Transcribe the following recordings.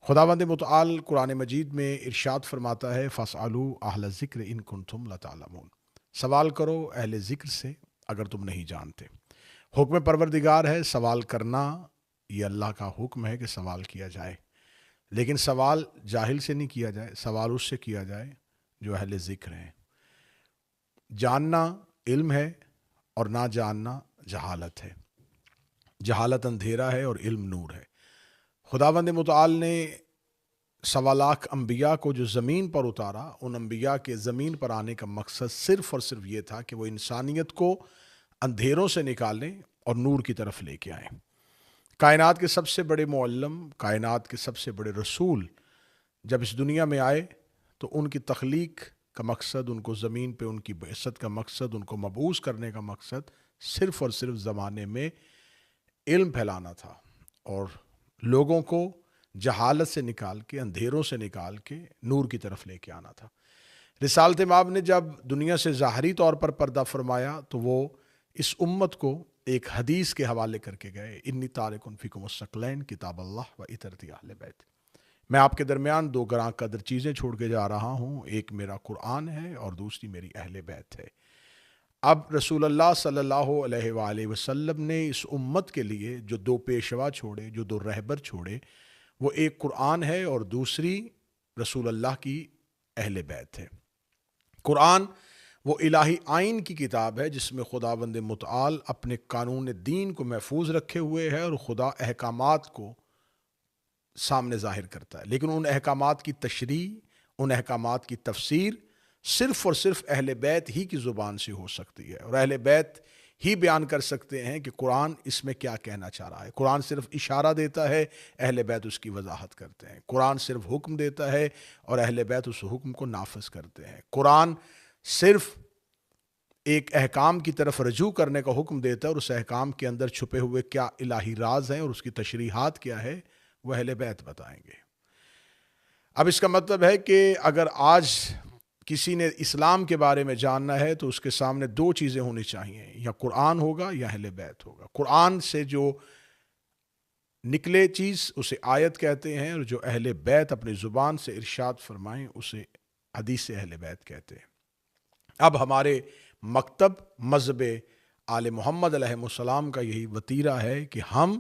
خداوند متعال قرآن مجید میں ارشاد فرماتا ہے فَاسْأَلُوا أَهْلَ الذِّكْرِ إِن كُنتُمْ لَا تَعْلَمُونَ، سوال کرو اہل ذکر سے اگر تم نہیں جانتے۔ حکم پروردگار ہے سوال کرنا، یہ اللہ کا حکم ہے کہ سوال کیا جائے، لیکن سوال جاہل سے نہیں کیا جائے، سوال اس سے کیا جائے جو اہل ذکر ہیں۔ جاننا علم ہے اور نہ جاننا جہالت ہے۔ جہالت اندھیرا ہے اور علم نور ہے۔ خداوند متعال نے 1.25 انبیاء کو جو زمین پر اتارا، ان انبیاء کے زمین پر آنے کا مقصد صرف اور صرف یہ تھا کہ وہ انسانیت کو اندھیروں سے نکالیں اور نور کی طرف لے کے آئیں۔ کائنات کے سب سے بڑے معلم، کائنات کے سب سے بڑے رسول جب اس دنیا میں آئے تو ان کی تخلیق کا مقصد، ان کو زمین پہ ان کی بعثت کا مقصد، ان کو مبعوث کرنے کا مقصد صرف اور صرف زمانے میں علم پھیلانا تھا اور لوگوں کو جہالت سے نکال کے، اندھیروں سے نکال کے نور کی طرف لے کے آنا تھا۔ رسالت مآب نے جب دنیا سے ظاہری طور پر پردہ فرمایا تو وہ اس امت کو ایک حدیث کے حوالے کر کے گئے، انی تارک فیکم الثقلین کتاب اللہ و اطرتی اہل بیت۔ میں آپ کے درمیان 2 گراں قدر چیزیں چھوڑ کے جا رہا ہوں، ایک میرا قرآن ہے اور دوسری میری اہل بیت ہے۔ اب رسول اللہ صلی اللہ علیہ وآلہ وسلم نے اس امت کے لیے جو 2 پیشوا چھوڑے، جو 2 رہبر چھوڑے، وہ ایک قرآن ہے اور دوسری رسول اللہ کی اہل بیت ہے۔ قرآن وہ الہی آئین کی کتاب ہے جس میں خداوند متعال اپنے قانون دین کو محفوظ رکھے ہوئے ہے اور خدا احکامات کو سامنے ظاہر کرتا ہے، لیکن ان احکامات کی تشریح، ان احکامات کی تفسیر صرف اور صرف اہل بیت ہی کی زبان سے ہو سکتی ہے، اور اہل بیت ہی بیان کر سکتے ہیں کہ قرآن اس میں کیا کہنا چاہ رہا ہے۔ قرآن صرف اشارہ دیتا ہے، اہل بیت اس کی وضاحت کرتے ہیں۔ قرآن صرف حکم دیتا ہے اور اہل بیت اس حکم کو نافذ کرتے ہیں۔ قرآن صرف ایک احکام کی طرف رجوع کرنے کا حکم دیتا ہے اور اس احکام کے اندر چھپے ہوئے کیا الہی راز ہیں اور اس کی تشریحات کیا ہے وہ اہل بیت بتائیں گے۔ اب اس کا مطلب ہے کہ اگر آج کسی نے اسلام کے بارے میں جاننا ہے تو اس کے سامنے 2 چیزیں ہونی چاہیے، یا قرآن ہوگا یا اہل بیت ہوگا۔ قرآن سے جو نکلے چیز اسے آیت کہتے ہیں، اور جو اہل بیت اپنی زبان سے ارشاد فرمائیں اسے حدیث اہل بیت کہتے ہیں۔ اب ہمارے مکتب مذہب آل محمد علیہ السلام کا یہی وتیرہ ہے کہ ہم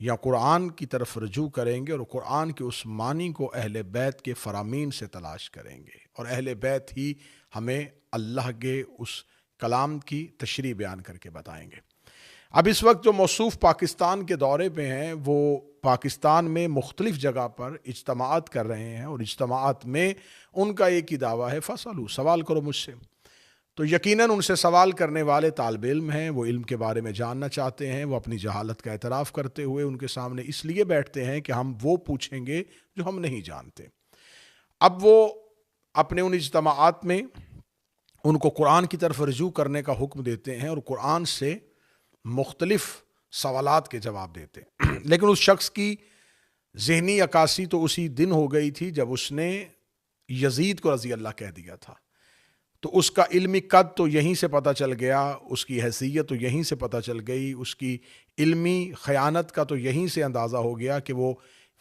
یا قرآن کی طرف رجوع کریں گے اور قرآن کے اس معنی کو اہل بیت کے فرامین سے تلاش کریں گے، اور اہل بیت ہی ہمیں اللہ کے اس کلام کی تشریح بیان کر کے بتائیں گے۔ اب اس وقت جو موصوف پاکستان کے دورے پہ ہیں وہ پاکستان میں مختلف جگہ پر اجتماعات کر رہے ہیں، اور اجتماعات میں ان کا ایک ہی دعویٰ ہے فَاسْأَلُوا، سوال کرو مجھ سے۔ تو یقیناً ان سے سوال کرنے والے طالب علم ہیں، وہ علم کے بارے میں جاننا چاہتے ہیں، وہ اپنی جہالت کا اعتراف کرتے ہوئے ان کے سامنے اس لیے بیٹھتے ہیں کہ ہم وہ پوچھیں گے جو ہم نہیں جانتے۔ اب وہ اپنے ان اجتماعات میں ان کو قرآن کی طرف رجوع کرنے کا حکم دیتے ہیں اور قرآن سے مختلف سوالات کے جواب دیتے ہیں، لیکن اس شخص کی ذہنی عکاسی تو اسی دن ہو گئی تھی جب اس نے یزید کو رضی اللہ کہہ دیا تھا، تو اس کا علمی قد تو یہیں سے پتہ چل گیا، اس کی حیثیت تو یہیں سے پتہ چل گئی، اس کی علمی خیانت کا تو یہیں سے اندازہ ہو گیا کہ وہ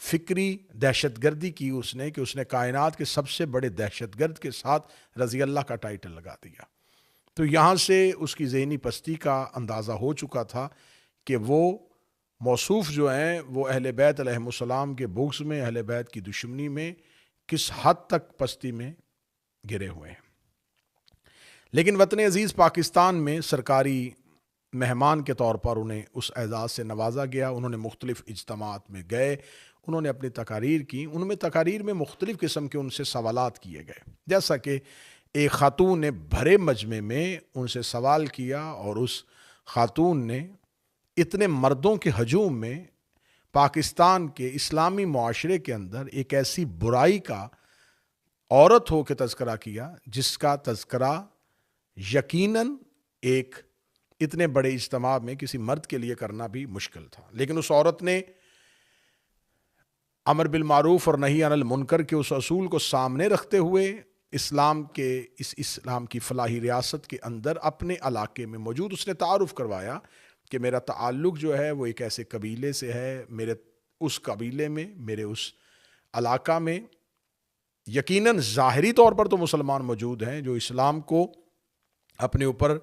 فکری دہشت گردی کی اس نے، کہ اس نے کائنات کے سب سے بڑے دہشت گرد کے ساتھ رضی اللہ کا ٹائٹل لگا دیا۔ تو یہاں سے اس کی ذہنی پستی کا اندازہ ہو چکا تھا کہ وہ موصوف جو ہیں وہ اہل بیت علیہ السلام کے بغض میں، اہل بیت کی دشمنی میں کس حد تک پستی میں گرے ہوئے ہیں۔ لیکن وطن عزیز پاکستان میں سرکاری مہمان کے طور پر انہیں اس اعزاز سے نوازا گیا۔ انہوں نے مختلف اجتماعات میں گئے، انہوں نے اپنی تقاریر کی، ان میں تقاریر میں مختلف قسم کے ان سے سوالات کیے گئے، جیسا کہ ایک خاتون نے بھرے مجمع میں ان سے سوال کیا، اور اس خاتون نے اتنے مردوں کے ہجوم میں پاکستان کے اسلامی معاشرے کے اندر ایک ایسی برائی کا عورت ہو کے تذکرہ کیا جس کا تذکرہ یقیناً ایک اتنے بڑے اجتماع میں کسی مرد کے لیے کرنا بھی مشکل تھا۔ لیکن اس عورت نے امر بالمعروف اور نہی عن المنکر کے اس اصول کو سامنے رکھتے ہوئے اسلام کی فلاحی ریاست کے اندر اپنے علاقے میں موجود اس نے تعارف کروایا کہ میرا تعلق جو ہے وہ ایک ایسے قبیلے سے ہے، میرے اس قبیلے میں، میرے اس علاقہ میں یقیناً ظاہری طور پر تو مسلمان موجود ہیں جو اسلام کو اپنے اوپر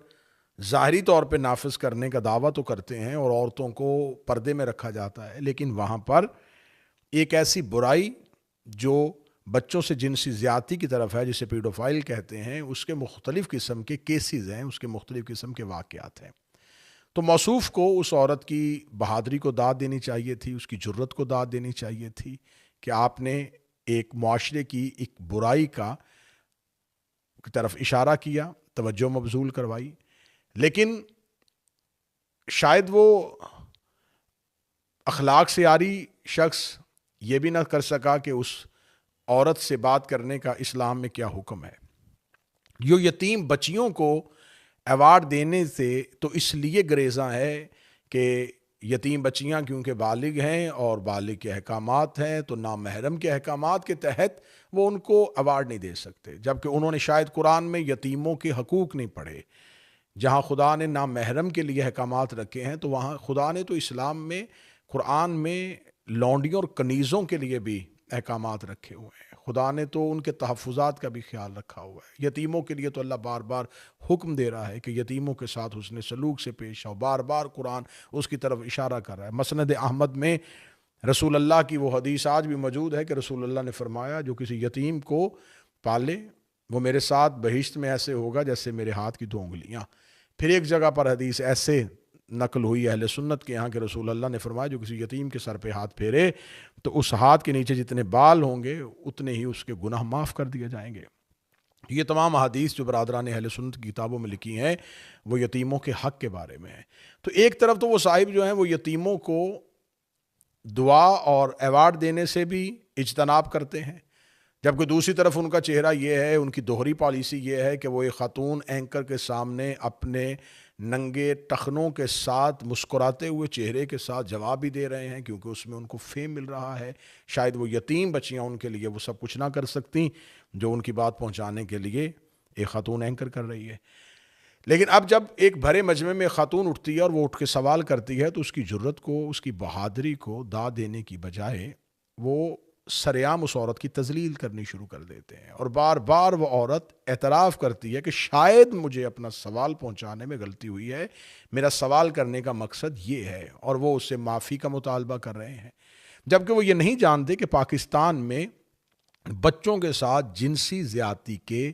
ظاہری طور پہ نافذ کرنے کا دعویٰ تو کرتے ہیں اور عورتوں کو پردے میں رکھا جاتا ہے، لیکن وہاں پر ایک ایسی برائی جو بچوں سے جنسی زیادتی کی طرف ہے، جسے پیڈوفائل کہتے ہیں، اس کے مختلف قسم کے کیسز ہیں، اس کے مختلف قسم کے واقعات ہیں۔ تو موصوف کو اس عورت کی بہادری کو داد دینی چاہیے تھی، اس کی جرت کو داد دینی چاہیے تھی کہ آپ نے ایک معاشرے کی ایک برائی کی طرف اشارہ کیا، توجہ مبذول کروائی، لیکن شاید وہ اخلاق سے عاری شخص یہ بھی نہ کر سکا کہ اس عورت سے بات کرنے کا اسلام میں کیا حکم ہے۔ جو یتیم بچیوں کو ایوارڈ دینے سے تو اس لیے گریزاں ہے کہ یتیم بچیاں کیونکہ بالغ ہیں اور بالغ کے احکامات ہیں، تو نامحرم کے احکامات کے تحت وہ ان کو ایوارڈ نہیں دے سکتے، جبکہ انہوں نے شاید قرآن میں یتیموں کے حقوق نہیں پڑھے۔ جہاں خدا نے نامحرم کے لیے احکامات رکھے ہیں، تو وہاں خدا نے تو اسلام میں قرآن میں لونڈیوں اور کنیزوں کے لیے بھی احکامات رکھے ہوئے ہیں۔ خدا نے تو ان کے تحفظات کا بھی خیال رکھا ہوا ہے۔ یتیموں کے لیے تو اللہ بار بار حکم دے رہا ہے کہ یتیموں کے ساتھ حسن سلوک سے پیش آؤ، بار بار قرآن اس کی طرف اشارہ کر رہا ہے۔ مسند احمد میں رسول اللہ کی وہ حدیث آج بھی موجود ہے کہ رسول اللہ نے فرمایا جو کسی یتیم کو پالے وہ میرے ساتھ بہشت میں ایسے ہوگا جیسے میرے ہاتھ کی 2 انگلیاں۔ پھر ایک جگہ پر حدیث ایسے نقل ہوئی اہل سنت کے یہاں کہ رسول اللہ نے فرمایا جو کسی یتیم کے سر پہ ہاتھ پھیرے تو اس ہاتھ کے نیچے جتنے بال ہوں گے اتنے ہی اس کے گناہ معاف کر دیے جائیں گے۔ یہ تمام احادیث جو برادران اہل سنت کی کتابوں میں لکھی ہیں وہ یتیموں کے حق کے بارے میں ہیں۔ تو ایک طرف تو وہ صاحب جو ہیں وہ یتیموں کو دعا اور ایوارڈ دینے سے بھی اجتناب کرتے ہیں، جبکہ دوسری طرف ان کا چہرہ یہ ہے، ان کی دوہری پالیسی یہ ہے کہ وہ ایک خاتون اینکر کے سامنے اپنے ننگے ٹخنوں کے ساتھ مسکراتے ہوئے چہرے کے ساتھ جواب بھی دے رہے ہیں، کیونکہ اس میں ان کو فیم مل رہا ہے۔ شاید وہ یتیم بچیاں ان کے لیے وہ سب کچھ نہ کر سکتی جو ان کی بات پہنچانے کے لیے ایک خاتون اینکر کر رہی ہے۔ لیکن اب جب ایک بھرے مجمع میں خاتون اٹھتی ہے اور وہ اٹھ کے سوال کرتی ہے تو اس کی جرت کو، اس کی بہادری کو داد دینے کی بجائے وہ سریعام اس عورت کی تذلیل کرنی شروع کر دیتے ہیں، اور بار بار وہ عورت اعتراف کرتی ہے کہ شاید مجھے اپنا سوال پہنچانے میں غلطی ہوئی ہے، میرا سوال کرنے کا مقصد یہ ہے، اور وہ اس سے معافی کا مطالبہ کر رہے ہیں، جبکہ وہ یہ نہیں جانتے کہ پاکستان میں بچوں کے ساتھ جنسی زیادتی کے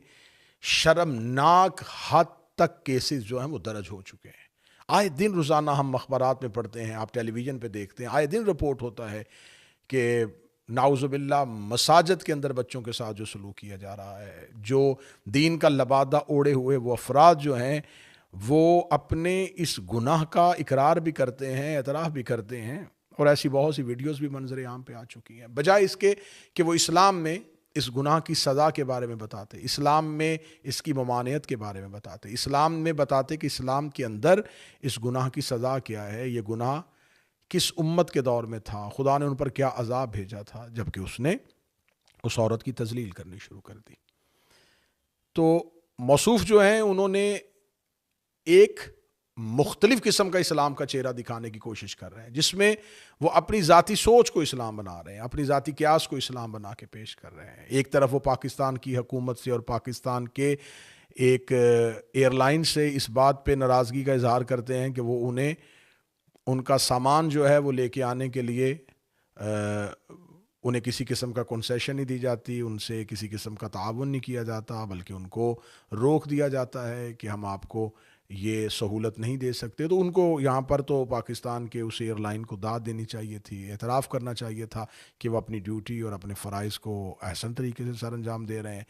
شرمناک حد تک کیسز جو ہیں وہ درج ہو چکے ہیں۔ آئے دن روزانہ ہم اخبارات میں پڑھتے ہیں، آپ ٹیلی ویژن پہ دیکھتے ہیں، آئے دن رپورٹ ہوتا ہے کہ نعوذ باللہ مساجد کے اندر بچوں کے ساتھ جو سلوک کیا جا رہا ہے، جو دین کا لبادہ اوڑے ہوئے وہ افراد جو ہیں وہ اپنے اس گناہ کا اقرار بھی کرتے ہیں، اعتراف بھی کرتے ہیں، اور ایسی بہت سی ویڈیوز بھی منظر عام پہ آ چکی ہیں، بجائے اس کے کہ وہ اسلام میں اس گناہ کی سزا کے بارے میں بتاتے، اسلام میں اس کی ممانعت کے بارے میں بتاتے، اسلام میں بتاتے کہ اسلام کے اندر اس گناہ کی سزا کیا ہے، یہ گناہ کس امت کے دور میں تھا، خدا نے ان پر کیا عذاب بھیجا تھا، جبکہ اس نے اس عورت کی تذلیل کرنی شروع کر دی۔ تو موصوف جو ہیں انہوں نے ایک مختلف قسم کا اسلام کا چہرہ دکھانے کی کوشش کر رہے ہیں، جس میں وہ اپنی ذاتی سوچ کو اسلام بنا رہے ہیں، اپنی ذاتی قیاس کو اسلام بنا کے پیش کر رہے ہیں۔ ایک طرف وہ پاکستان کی حکومت سے اور پاکستان کے ایک ایئر لائن سے اس بات پہ ناراضگی کا اظہار کرتے ہیں کہ وہ انہیں ان کا سامان جو ہے وہ لے کے آنے کے لیے انہیں کسی قسم کا کنسیشن نہیں دی جاتی، ان سے کسی قسم کا تعاون نہیں کیا جاتا، بلکہ ان کو روک دیا جاتا ہے کہ ہم آپ کو یہ سہولت نہیں دے سکتے۔ تو ان کو یہاں پر تو پاکستان کے اس ایئر لائن کو داد دینی چاہیے تھی، اعتراف کرنا چاہیے تھا کہ وہ اپنی ڈیوٹی اور اپنے فرائض کو احسن طریقے سے سر انجام دے رہے ہیں۔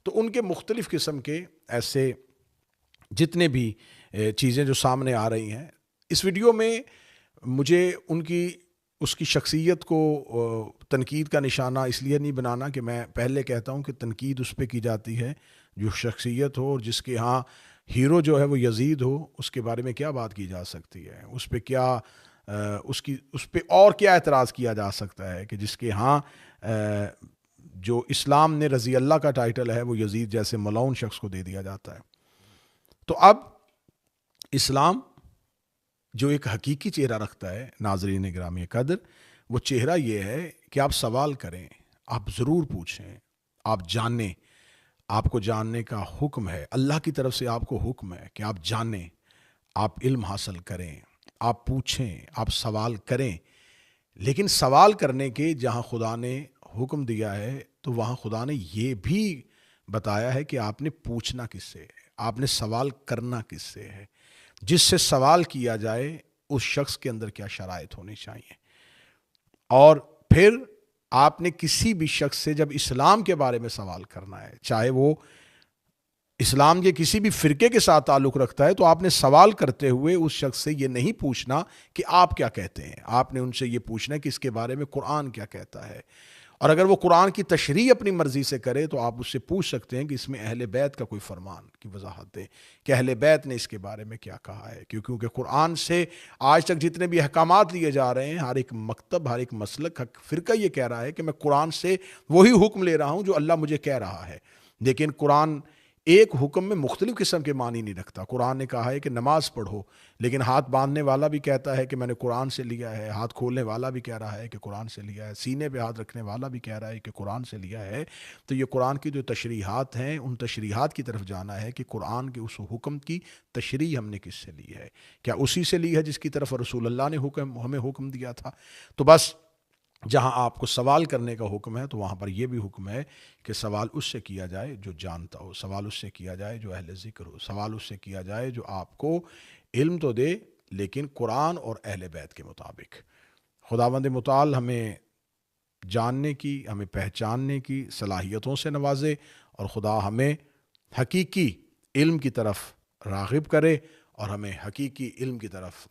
تو ان کے مختلف قسم کے ایسے جتنے بھی چیزیں جو سامنے آ رہی ہیں، اس ویڈیو میں مجھے ان کی اس کی شخصیت کو تنقید کا نشانہ اس لیے نہیں بنانا کہ میں پہلے کہتا ہوں کہ تنقید اس پہ کی جاتی ہے جو شخصیت ہو، اور جس کے ہاں ہیرو جو ہے وہ یزید ہو، اس کے بارے میں کیا بات کی جا سکتی ہے، اس پہ کیا اس پہ اور کیا اعتراض کیا جا سکتا ہے کہ جس کے ہاں جو اسلام نے رضی اللہ کا ٹائٹل ہے وہ یزید جیسے ملعون شخص کو دے دیا جاتا ہے۔ تو اب اسلام جو ایک حقیقی چہرہ رکھتا ہے، ناظرین گرامی قدر، وہ چہرہ یہ ہے کہ آپ سوال کریں، آپ ضرور پوچھیں، آپ جانیں، آپ کو جاننے کا حکم ہے، اللہ کی طرف سے آپ کو حکم ہے کہ آپ جانیں، آپ علم حاصل کریں، آپ پوچھیں، آپ سوال کریں۔ لیکن سوال کرنے کے جہاں خدا نے حکم دیا ہے تو وہاں خدا نے یہ بھی بتایا ہے کہ آپ نے پوچھنا کس سے ہے، آپ نے سوال کرنا کس سے ہے۔ جس سے سوال کیا جائے اس شخص کے اندر کیا شرائط ہونی چاہیے، اور پھر آپ نے کسی بھی شخص سے جب اسلام کے بارے میں سوال کرنا ہے، چاہے وہ اسلام کے کسی بھی فرقے کے ساتھ تعلق رکھتا ہے، تو آپ نے سوال کرتے ہوئے اس شخص سے یہ نہیں پوچھنا کہ آپ کیا کہتے ہیں، آپ نے ان سے یہ پوچھنا ہے کہ اس کے بارے میں قرآن کیا کہتا ہے۔ اور اگر وہ قرآن کی تشریح اپنی مرضی سے کرے تو آپ اس سے پوچھ سکتے ہیں کہ اس میں اہل بیت کا کوئی فرمان کی وضاحت دے کہ اہل بیت نے اس کے بارے میں کیا کہا ہے، کیونکہ قرآن سے آج تک جتنے بھی احکامات لیے جا رہے ہیں، ہر ایک مکتب، ہر ایک مسلک، ہر فرقہ یہ کہہ رہا ہے کہ میں قرآن سے وہی حکم لے رہا ہوں جو اللہ مجھے کہہ رہا ہے۔ لیکن قرآن ایک حکم میں مختلف قسم کے معنی نہیں رکھتا۔ قرآن نے کہا ہے کہ نماز پڑھو، لیکن ہاتھ باندھنے والا بھی کہتا ہے کہ میں نے قرآن سے لیا ہے، ہاتھ کھولنے والا بھی کہہ رہا ہے کہ قرآن سے لیا ہے، سینے پہ ہاتھ رکھنے والا بھی کہہ رہا ہے کہ قرآن سے لیا ہے۔ تو یہ قرآن کی جو تشریحات ہیں، ان تشریحات کی طرف جانا ہے کہ قرآن کے اس حکم کی تشریح ہم نے کس سے لی ہے، کیا اسی سے لی ہے جس کی طرف رسول اللہ نے ہمیں حکم دیا تھا۔ تو بس جہاں آپ کو سوال کرنے کا حکم ہے تو وہاں پر یہ بھی حکم ہے کہ سوال اس سے کیا جائے جو جانتا ہو، سوال اس سے کیا جائے جو اہل ذکر ہو، سوال اس سے کیا جائے جو آپ کو علم تو دے لیکن قرآن اور اہل بیت کے مطابق۔ خداوند متعال ہمیں جاننے کی، ہمیں پہچاننے کی صلاحیتوں سے نوازے، اور خدا ہمیں حقیقی علم کی طرف راغب کرے اور ہمیں حقیقی علم کی طرف